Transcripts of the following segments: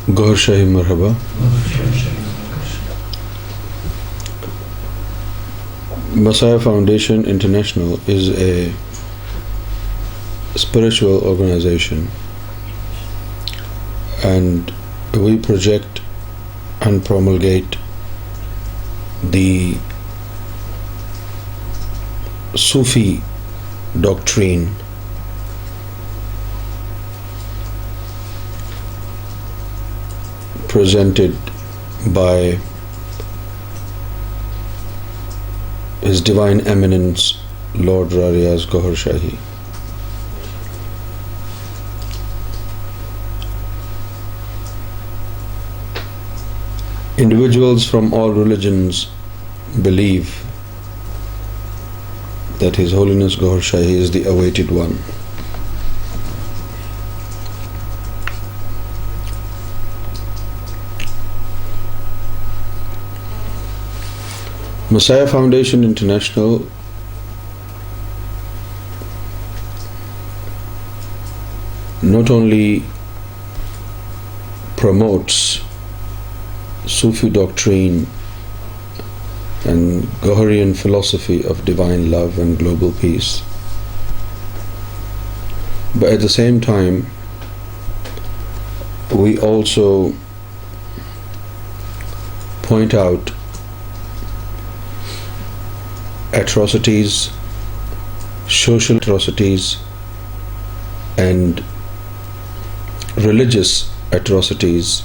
Gohar Shahi Marhaba. Messiah Foundation International is a spiritual organization, and we project and promulgate the Sufi doctrine presented by His Divine Eminence Lord Rariaz Gohar Shahi. Individuals from all religions believe that His Holiness Gohar Shahi is the awaited one. Messiah Foundation International not only promotes Sufi doctrine and Goharian philosophy of divine love and global peace, but at the same time we also point out atrocities, social atrocities and religious atrocities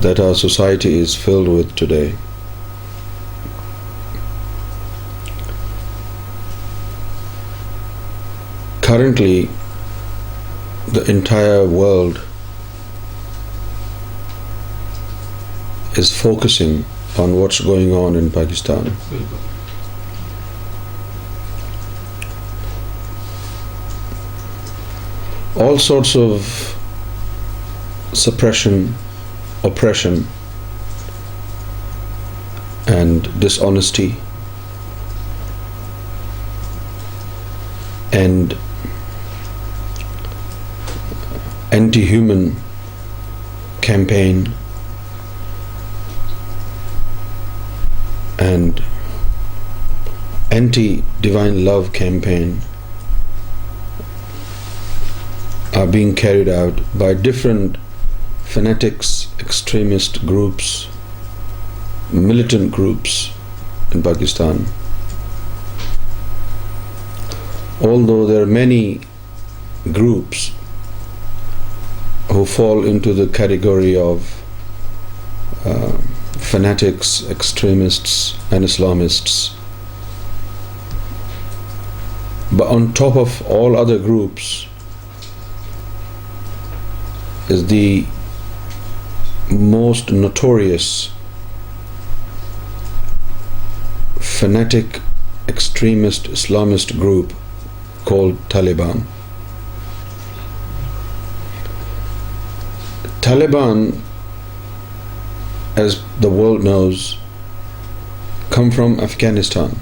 that our society is filled with today. Currently, the entire world is focusing on what's going on in Pakistan. All sorts of suppression, oppression, and dishonesty and anti-human campaign and anti-divine love campaign are being carried out by different fanatics, extremist groups, militant groups in Pakistan. Although there are many groups who fall into the category of fanatics, extremists and Islamists, but on top of all other groups is the most notorious fanatic extremist Islamist group called Taliban. Taliban, as the world knows, come from Afghanistan.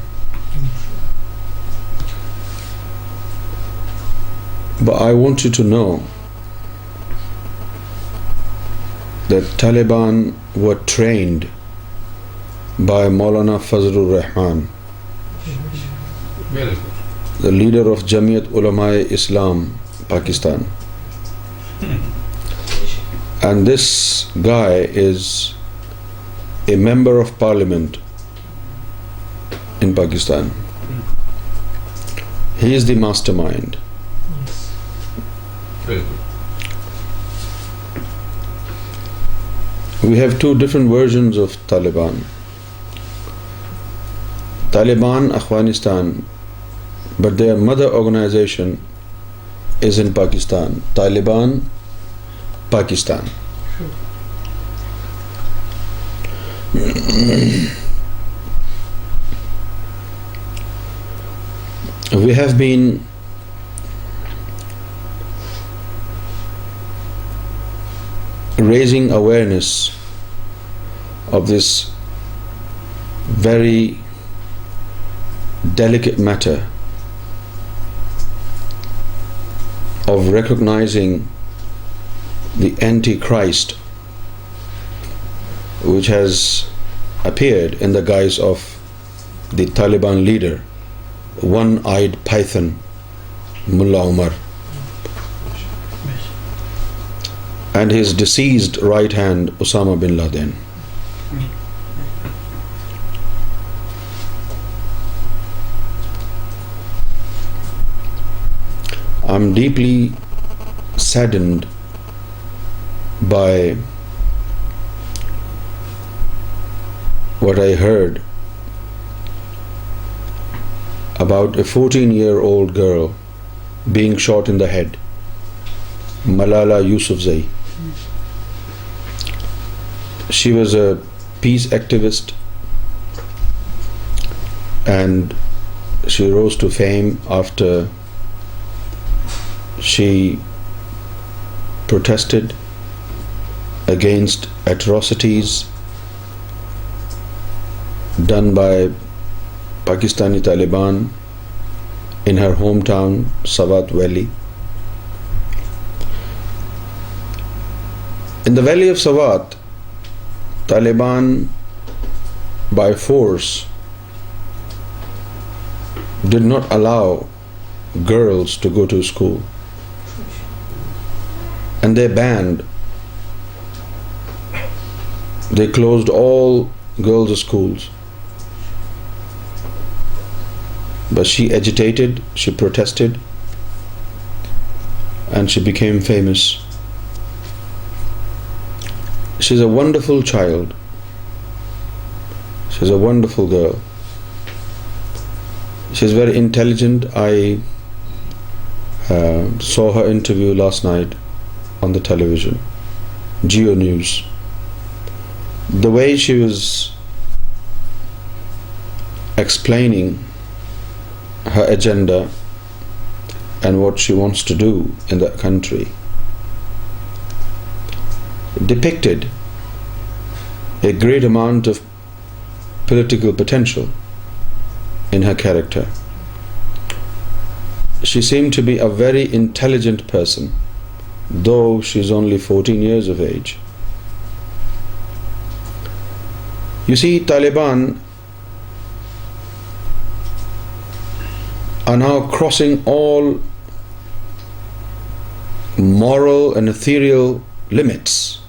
But I want you to know that Taliban were trained by Maulana Fazlur Rahman, the leader of Jamiat Ulama-e Islam, Pakistan. And this guy is a member of parliament in Pakistan. He is the mastermind. We have two different versions of Taliban. Taliban Afghanistan, but their mother organization is in Pakistan. Taliban Pakistan. We have been raising awareness of this very delicate matter of recognizing the Antichrist, which has appeared in the guise of the Taliban leader, one-eyed python, Mullah Umar, and his deceased right hand, Osama bin Laden. I'm deeply saddened by what I heard about a 14-year-old girl being shot in the head, Malala Yousafzai. She was a peace activist and she rose to fame after she protested against atrocities done by Pakistani Taliban in her hometown, Swat Valley. In the valley of Swat, Taliban by force did not allow girls to go to school, and they closed all girls' schools. But she agitated, she protested, and she became famous. She's a wonderful child. She's a wonderful girl. She's very intelligent. I saw her interview last night on the television, Geo News. The way she was explaining her agenda and what she wants to do in the country depicted a great amount of political potential in her character. She seemed to be a very intelligent person, though she's only 14 years of age. You see, Taliban are now crossing all moral and ethereal limits.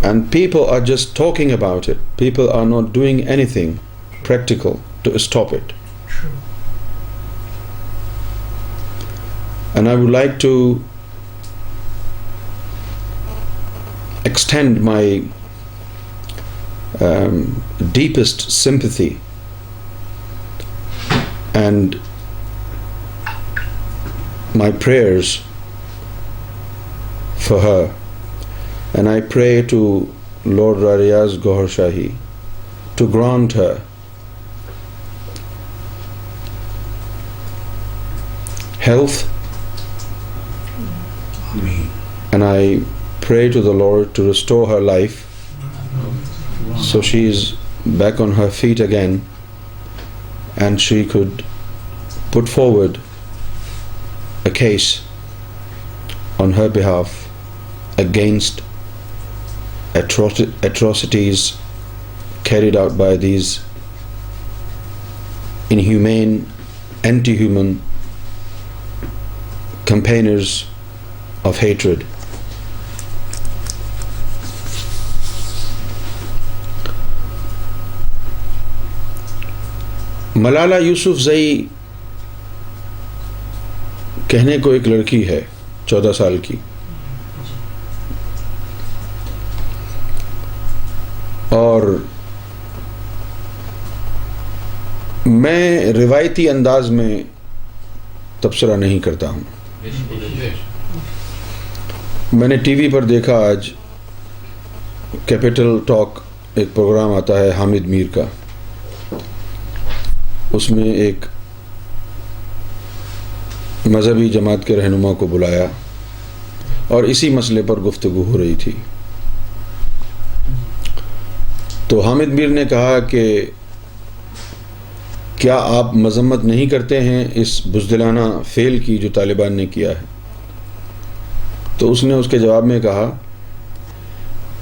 And people are just talking about it. People are not doing anything practical to stop it. And I would like to extend my deepest sympathy and my prayers for her. And I pray to Lord Rariaz Gohar Shahi to grant her health. And I pray to the Lord to restore her life so she is back on her feet again and she could put forward a case on her behalf against atrocities carried out by these inhumane, anti-human campaigners of hatred. Malala Yousafzai कहने को एक लड़की है 14 साल की, और मैं रिवायती अंदाज में तबसरा नहीं करता हूँ. मैंने टीवी पर देखा, आज कैपिटल टॉक एक प्रोग्राम आता है हामिद मीर का, उसमें एक मजहबी जमात के रहनुमा को बुलाया और इसी मसले पर गुफ्तगू हो रही थी. तो हामिद मीर ने कहा कि क्या आप मजम्मत नहीं करते हैं इस बुज़दिलाना फेल की जो तालिबान ने किया है. تو اس نے اس کے جواب میں کہا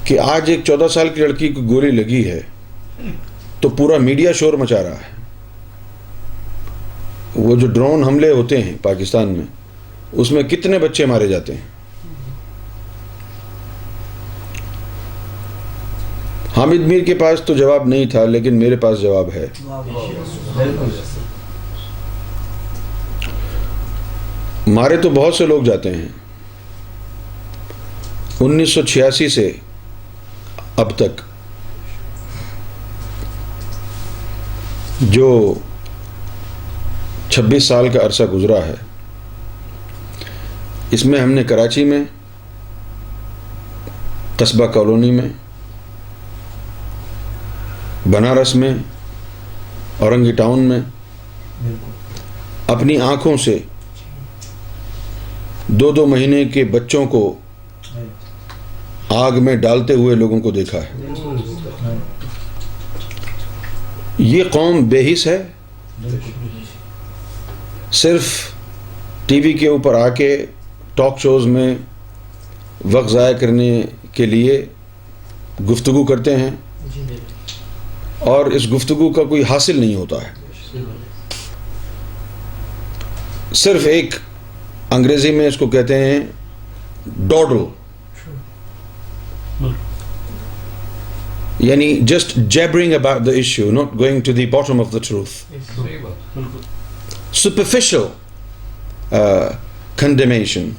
کہ آج ایک 14 سال کی لڑکی کو گولی لگی ہے تو پورا میڈیا شور مچا رہا ہے. وہ جو ڈرون حملے ہوتے ہیں پاکستان میں اس میں کتنے بچے مارے جاتے ہیں. حامد میر کے پاس تو جواب نہیں تھا لیکن میرے پاس جواب ہے. مارے تو بہت سے لوگ جاتے ہیں. 1986 سے اب تک جو 26 سال کا عرصہ گزرا ہے اس میں ہم نے کراچی میں، قصبہ کالونی میں، بنارس میں، اورنگی ٹاؤن میں اپنی آنکھوں سے 2 مہینے کے بچوں کو آگ میں ڈالتے ہوئے لوگوں کو دیکھا ہے. یہ قوم بے حس ہے. صرف ٹی وی کے اوپر آ کے ٹاک شوز میں وقت ضائع کرنے کے لیے گفتگو کرتے ہیں اور اس گفتگو کا کوئی حاصل نہیں ہوتا ہے. صرف ایک انگریزی میں اس کو کہتے ہیں ڈوڈل، یعنی just jabbering about the issue, not going to the bottom of the truth. Superficial condemnation.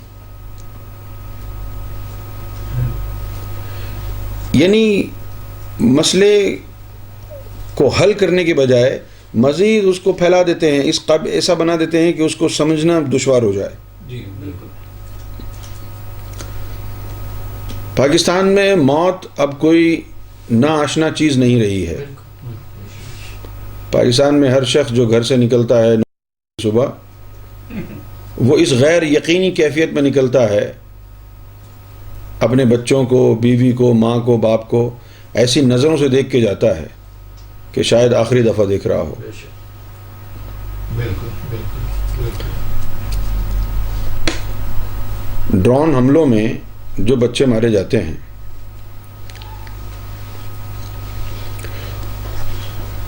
یعنی مسئلے کو حل کرنے کے بجائے مزید اس کو پھیلا دیتے ہیں، اس قابل ایسا بنا دیتے ہیں کہ اس کو سمجھنا دشوار ہو جائے. جی بالکل. پاکستان میں موت اب کوئی ناآشنا چیز نہیں رہی ہے. پاکستان میں ہر شخص جو گھر سے نکلتا ہے صبح وہ اس غیر یقینی کیفیت میں نکلتا ہے، اپنے بچوں کو، بیوی کو، ماں کو، باپ کو ایسی نظروں سے دیکھ کے جاتا ہے کہ شاید آخری دفعہ دیکھ رہا ہو. ڈرون حملوں میں جو بچے مارے جاتے ہیں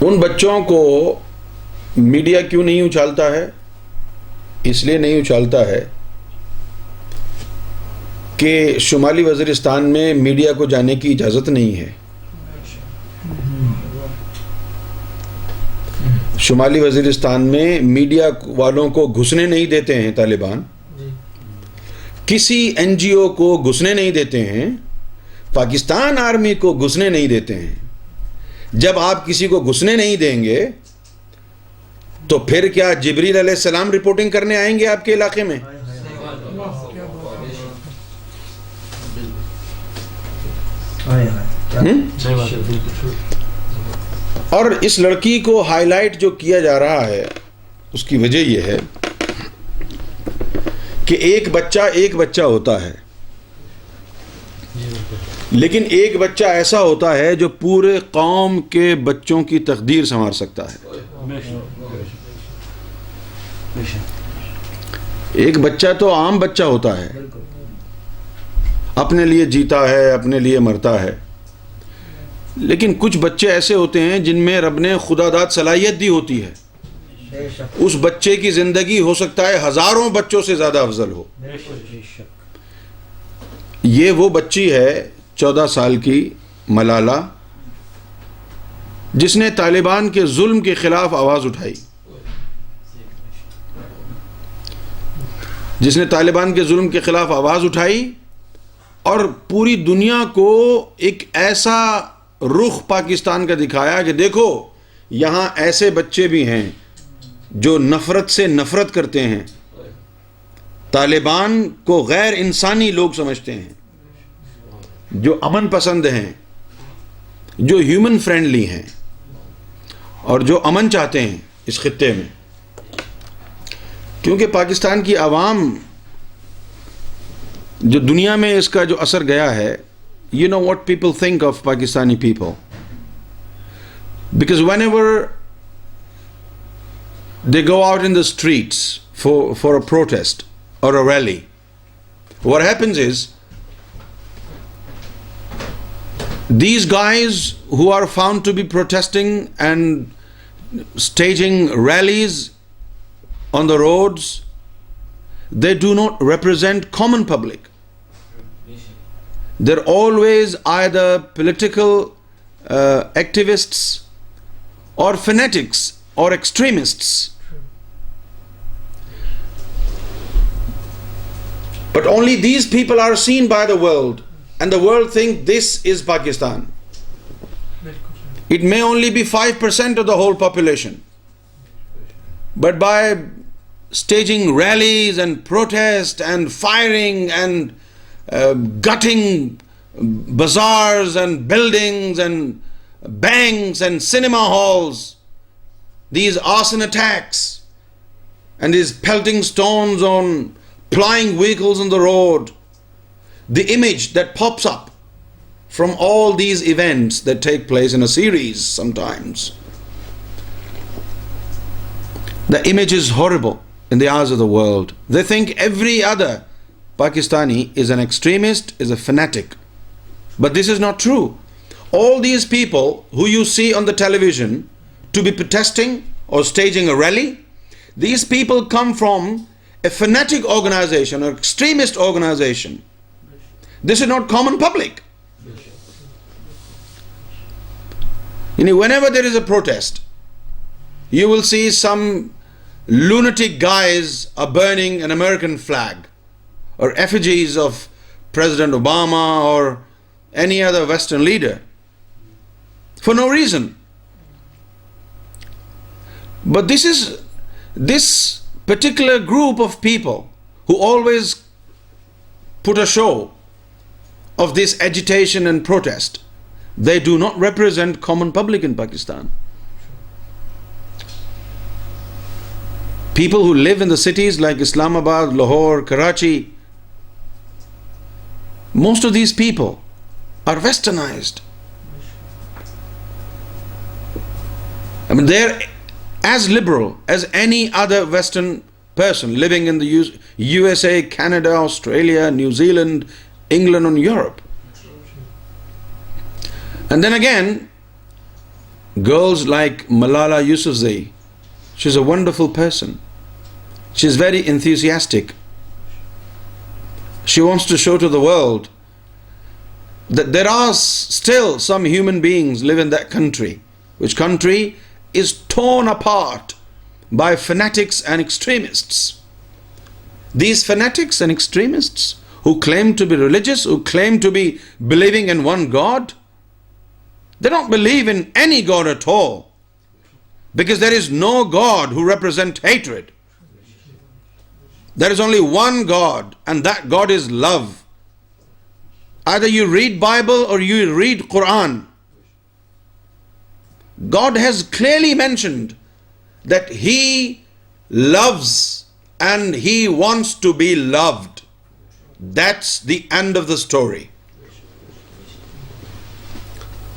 ان بچوں کو میڈیا کیوں نہیں اچھالتا ہے؟ اس لیے نہیں اچھالتا ہے کہ شمالی وزیرستان میں میڈیا کو جانے کی اجازت نہیں ہے. شمالی وزیرستان میں میڈیا والوں کو گھسنے نہیں دیتے ہیں طالبان، کسی این جی او کو گھسنے نہیں دیتے ہیں، پاکستان آرمی کو گھسنے نہیں دیتے ہیں. جب آپ کسی کو گھسنے نہیں دیں گے تو پھر کیا جبریل علیہ السلام رپورٹنگ کرنے آئیں گے آپ کے علاقے میں؟ اور اس لڑکی کو ہائی لائٹ جو کیا جا رہا ہے اس کی وجہ یہ ہے کہ ایک بچہ ہوتا ہے، لیکن ایک بچہ ایسا ہوتا ہے جو پورے قوم کے بچوں کی تقدیر سنوار سکتا ہے. ایک بچہ تو عام بچہ ہوتا ہے، اپنے لیے جیتا ہے، اپنے لیے مرتا ہے، لیکن کچھ بچے ایسے ہوتے ہیں جن میں رب نے خدا داد صلاحیت دی ہوتی ہے. اس بچے کی زندگی ہو سکتا ہے ہزاروں بچوں سے زیادہ افضل ہو. یہ وہ بچی ہے 14 سال کی ملالہ، جس نے طالبان کے ظلم کے خلاف آواز اٹھائی، اور پوری دنیا کو ایک ایسا رخ پاکستان کا دکھایا کہ دیکھو یہاں ایسے بچے بھی ہیں جو نفرت سے نفرت کرتے ہیں، طالبان کو غیر انسانی لوگ سمجھتے ہیں، جو امن پسند ہیں، جو ہیومن فرینڈلی ہیں اور جو امن چاہتے ہیں اس خطے میں. کیونکہ پاکستان کی عوام جو دنیا میں اس کا جو اثر گیا ہے، you know what people think of Pakistani people, because whenever they go out in the streets for a protest or a rally, What happens is, these guys who are found to be protesting and staging rallies on the roads, they do not represent common public. They're always either political activists or fanatics or extremists. But only these people are seen by the world, and the world think this is Pakistan. It may only be 5% of the whole population, but by staging rallies and protest and firing and gutting bazaars and buildings and banks and cinema halls, these arson attacks and these pelting stones on plying vehicles on the road, the image that pops up from all these events that take place in a series sometimes, the image is horrible in the eyes of the world. They think every other Pakistani is an extremist, is a fanatic. But this is not true. All these people who you see on the television to be protesting or staging a rally, these people come from a fanatic organization or extremist organization. This is not common public. Whenever there is a protest, you will see some lunatic guys are burning an American flag or effigies of President Obama or any other Western leader for no reason. But this particular group of people who always put a show of this agitation and protest, they do not represent common public in Pakistan. People who live in the cities like Islamabad, Lahore, Karachi, most of these people are westernized. They're as liberal as any other Western person living in the USA, Canada, Australia, New Zealand, England, and Europe. And then again, girls like Malala Yousafzai, she's a wonderful person. She's very enthusiastic. She wants to show to the world that there are still some human beings live in that country, which country is torn apart by fanatics and extremists. These fanatics and extremists who claim to be religious, who claim to be believing in one God, they don't believe in any God at all, because there is no God who represents hatred. There is only one God, and that God is love. Either you read Bible or you read Quran. God has clearly mentioned that He loves and He wants to be loved. That's the end of the story.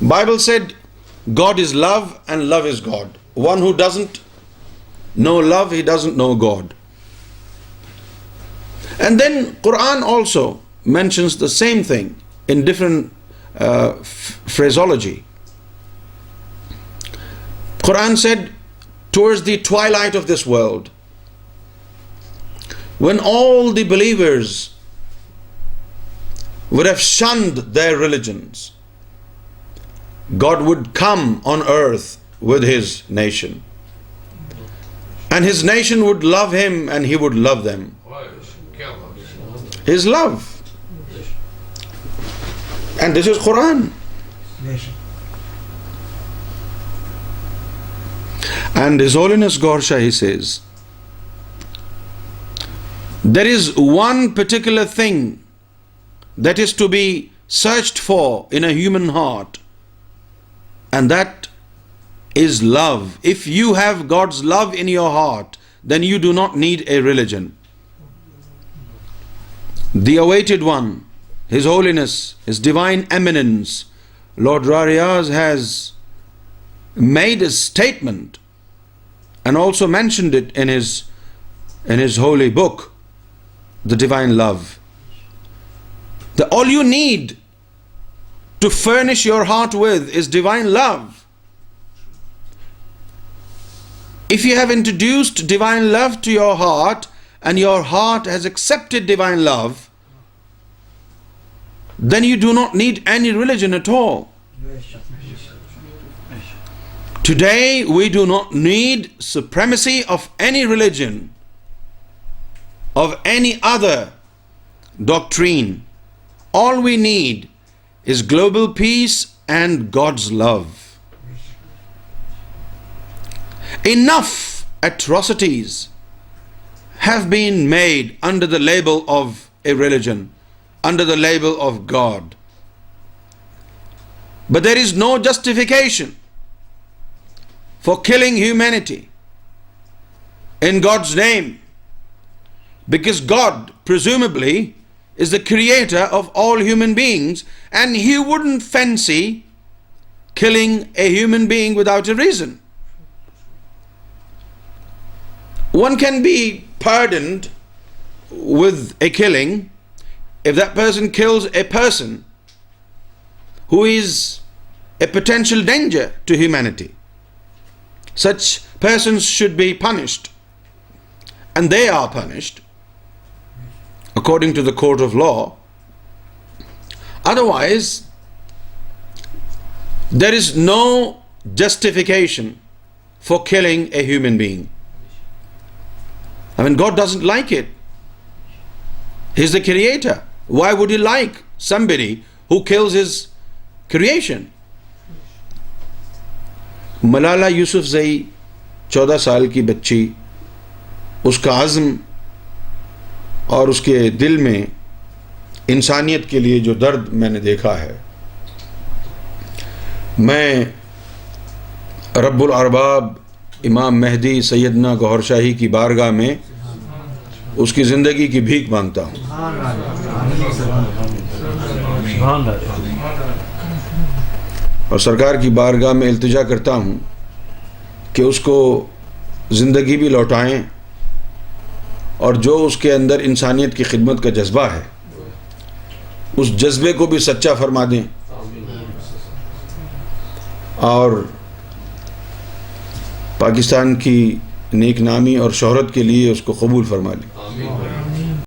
Bible said God is love and love is God. One who doesn't know love, he doesn't know God. And then Quran also mentions the same thing in different phraseology. Quran said, towards the twilight of this world, when all the believers would have shunned their religions, God would come on earth with His nation, and His nation would love Him and He would love them. His love. And this is Quran. And His Holiness AlGohar, he says, there is one particular thing that is to be searched for in a human heart, and that is love. If you have God's love in your heart, then you do not need a religion. The awaited one, His Holiness, His Divine Eminence, Lord Rariaz, has made a statement and also mentioned it in his holy book, The Divine Love. that all you need to furnish your heart with is divine love. If you have introduced divine love to your heart and your heart has accepted divine love, then you do not need any religion at all. Today we do not need supremacy of any religion, of any other doctrine. All we need is global peace and God's love. Enough atrocities have been made under the label of a religion, under the label of God. But there is no justification for killing humanity in God's name, because God presumably is the creator of all human beings, and He wouldn't fancy killing a human being without a reason. One can be pardoned with a killing if that person kills a person who is a potential danger to humanity. Such persons should be punished, and they are punished according to the court of law. Otherwise, there is no justification for killing a human being. I mean, God doesn't like it. He's the creator. Why would He like somebody who kills His creation? Malala Yousafzai 14 साल की बच्ची, उसका आज़म और उसके दिल में इंसानियत के लिए जो दर्द मैंने देखा है, मैं रब्बुल अरबाब इमाम महदी सैयदना गौहर शाही की बारगाह में उसकी ज़िंदगी की भीख मांगता हूँ। और सरकार की बारगाह में इल्तिजा करता हूँ कि उसको ज़िंदगी भी लौटाएं और जो उसके अंदर इंसानियत की खिदमत का जज्बा है उस जज्बे को भी सच्चा फरमा दें और पाकिस्तान की नेक नामी और शोहरत के लिए उसको कबूल फरमा लें।